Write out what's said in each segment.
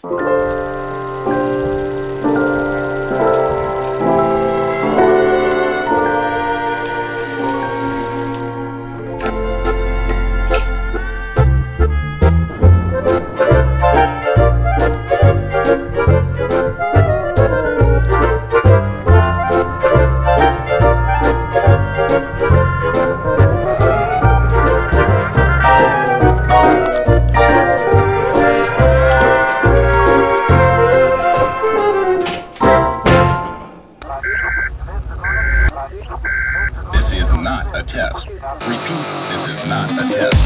This is not a test. Repeat, this is not a test.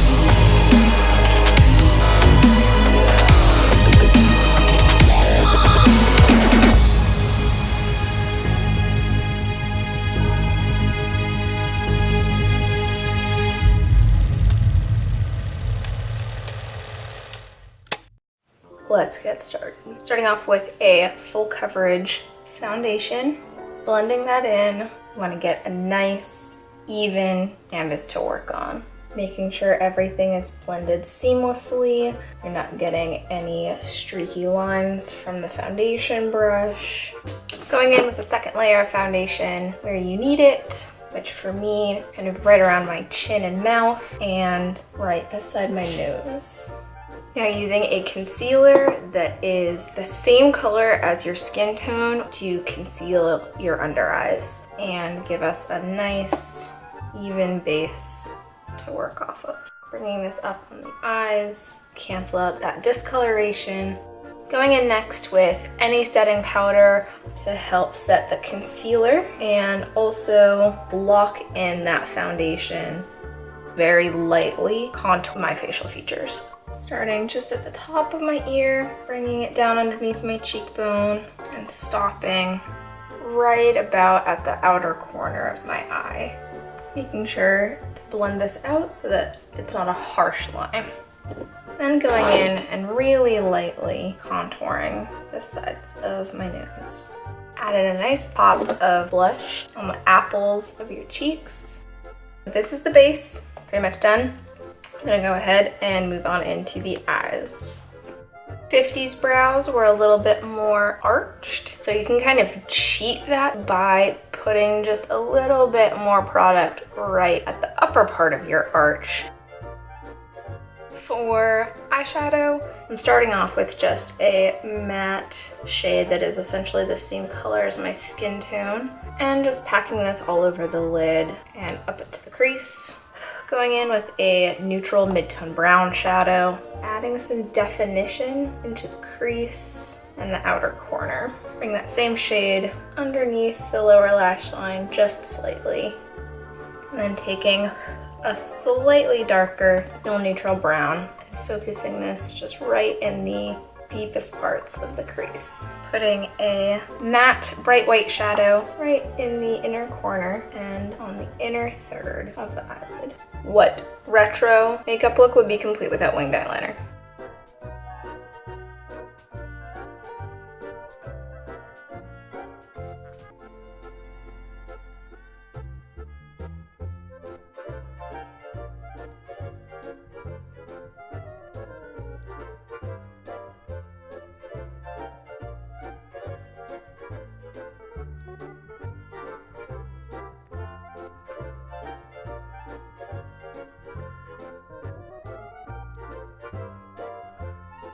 Let's get started. Starting off with a full coverage foundation. Blending that in, you want to get a nice, even canvas to work on. Making sure everything is blended seamlessly. You're not getting any streaky lines from the foundation brush. Going in with the second layer of foundation where you need it, which for me, kind of right around my chin and mouth and right beside my nose. Now using a concealer that is the same color as your skin tone to conceal your under eyes and give us a nice even base to work off of. Bringing this up on the eyes, cancel out that discoloration. Going in next with any setting powder to help set the concealer and also block in that foundation. Very lightly contour my facial features. Starting just at the top of my ear, bringing it down underneath my cheekbone, and stopping right about at the outer corner of my eye. Making sure to blend this out so that it's not a harsh line. Then going in and really lightly contouring the sides of my nose. Added a nice pop of blush on the apples of your cheeks. This is the base, pretty much done. I'm gonna go ahead and move on into the eyes. 50s brows were a little bit more arched, so you can kind of cheat that by putting just a little bit more product right at the upper part of your arch. For eyeshadow, I'm starting off with just a matte shade that is essentially the same color as my skin tone, and just packing this all over the lid and up into the crease. Going in with a neutral mid-tone brown shadow, adding some definition into the crease and the outer corner. Bring that same shade underneath the lower lash line just slightly. And then taking a slightly darker, still neutral brown, and focusing this just right in the deepest parts of the crease. Putting a matte bright white shadow right in the inner corner and on the inner third of the eyelid. What retro makeup look would be complete without winged eyeliner?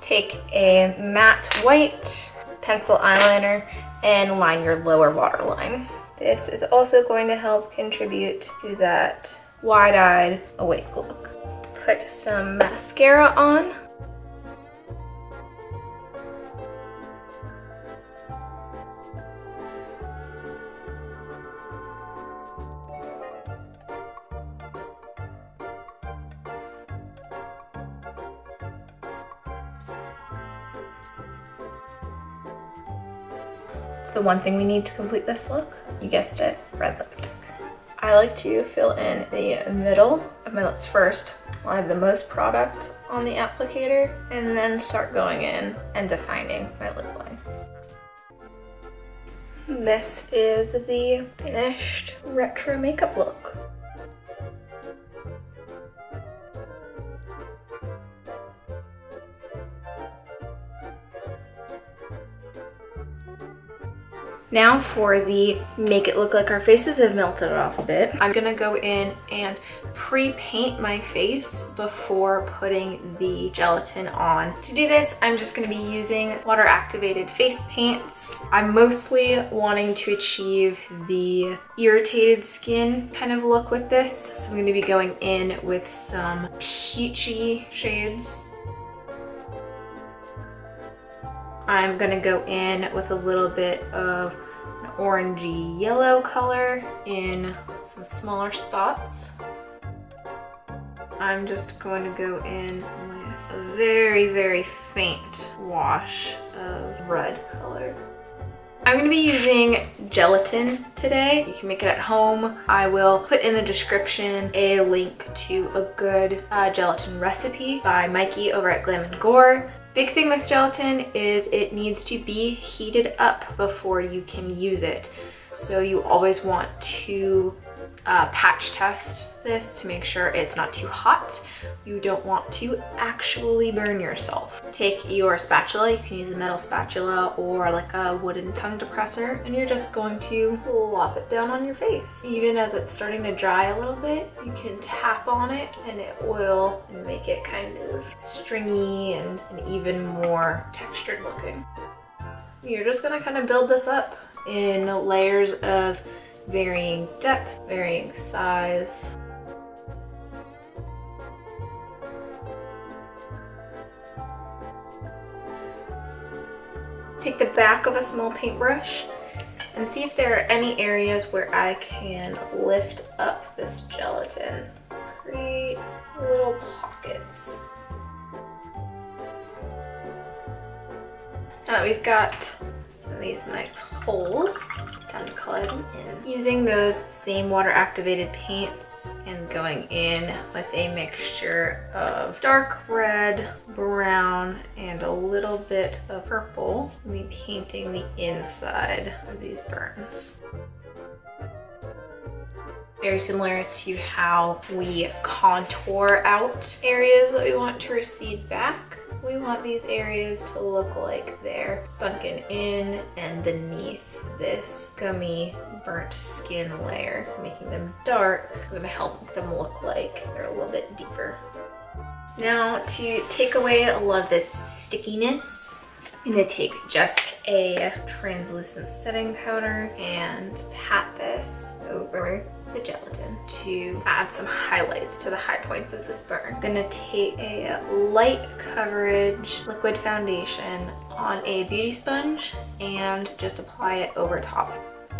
Take a matte white pencil eyeliner and line your lower waterline. This is also going to help contribute to that wide-eyed, awake look. Put some mascara on. It's the one thing we need to complete this look. You guessed it, red lipstick. I like to fill in the middle of my lips first while I have the most product on the applicator, and then start going in and defining my lip line. This is the finished retro makeup look. Now for the make it look like our faces have melted off a bit, I'm gonna go in and pre-paint my face before putting the gelatin on. To do this, I'm just gonna be using water activated face paints. I'm mostly wanting to achieve the irritated skin kind of look with this. So I'm gonna be going in with some peachy shades. I'm gonna go in with a little bit of an orangey yellow color in some smaller spots. I'm just going to go in with a very, very faint wash of red color. I'm going to be using gelatin today. You can make it at home. I will put in the description a link to a good gelatin recipe by Mikey over at Glam and Gore. Big thing with gelatin is it needs to be heated up before you can use it. So you always want to patch test this to make sure it's not too hot. You don't want to actually burn yourself. Take your spatula, you can use a metal spatula or like a wooden tongue depressor, and you're just going to plop it down on your face. Even as it's starting to dry a little bit, you can tap on it and it will make it kind of stringy and even more textured looking. You're just gonna kind of build this up in layers of varying depth, varying size. Take the back of a small paintbrush and see if there are any areas where I can lift up this gelatin. Create little pockets. Now that we've got some of these nice holes, it's time to color them in. Using those same water activated paints and going in with a mixture of dark red, brown, and a little bit of purple. I'll be painting the inside of these burns. Very similar to how we contour out areas that we want to recede back. We want these areas to look like they're sunken in and beneath this gummy burnt skin layer, making them dark. It's gonna help make them look like they're a little bit deeper. Now to take away a lot of this stickiness, I'm gonna take just a translucent setting powder and pat this over the gelatin to add some highlights to the high points of this burn. I'm gonna take a light coverage liquid foundation on a beauty sponge and just apply it over top.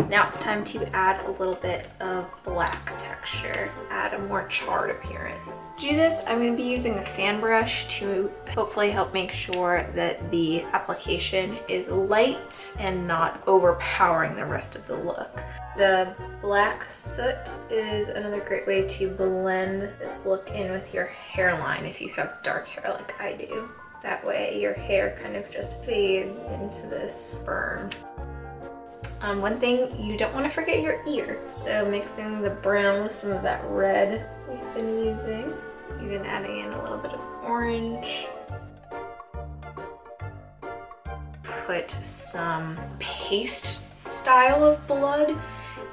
Now it's time to add a little bit of black texture, add a more charred appearance. To do this, I'm going to be using a fan brush to hopefully help make sure that the application is light and not overpowering the rest of the look. The black soot is another great way to blend this look in with your hairline if you have dark hair like I do. That way your hair kind of just fades into this burn. One thing, you don't want to forget your ear. So mixing the brown with some of that red we've been using, even adding in a little bit of orange. Put some paste style of blood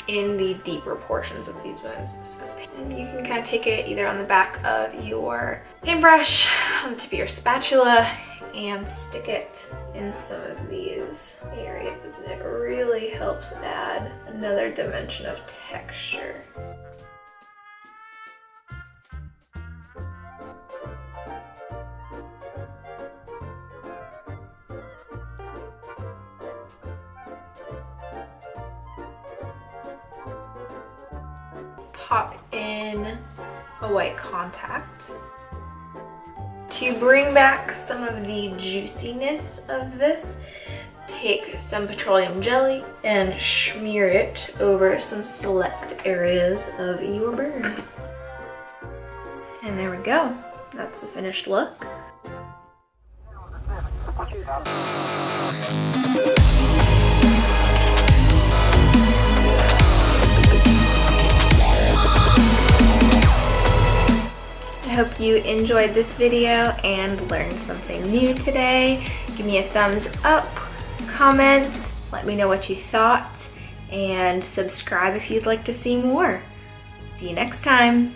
in the deeper portions of these wounds. And you can kind of take it either on the back of your paintbrush, on the tip of your spatula, and stick it in some of these areas. It really helps add another dimension of texture. Pop in a white contact. To bring back some of the juiciness of this, take some petroleum jelly and smear it over some select areas of your burn. And there we go. That's the finished look. I hope you enjoyed this video and learned something new today. Give me a thumbs up, comments, Let me know what you thought and subscribe if you'd like to see more. See you next time.